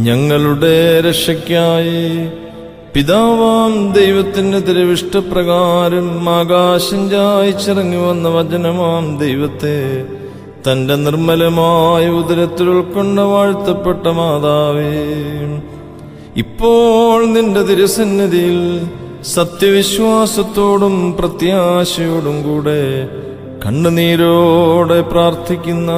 ഞങ്ങളുടെ രക്ഷയ്ക്കായി പിതാവാം ദൈവത്തിന്റെ തിരുവിഷ്ടപ്രകാരം ആകാശം ചായിച്ചിറങ്ങി വന്ന വചനമാം ദൈവത്തെ തന്റെ നിർമ്മലമായ ഉദരത്തിൽ ഉൾക്കൊണ്ട വാഴ്ത്തപ്പെട്ട മാതാവേ, ഇപ്പോൾ നിന്റെ തിരുസന്നിധിയിൽ സത്യവിശ്വാസത്തോടും പ്രത്യാശയോടും കൂടെ കണ്ണുനീരോടെ പ്രാർത്ഥിക്കുന്ന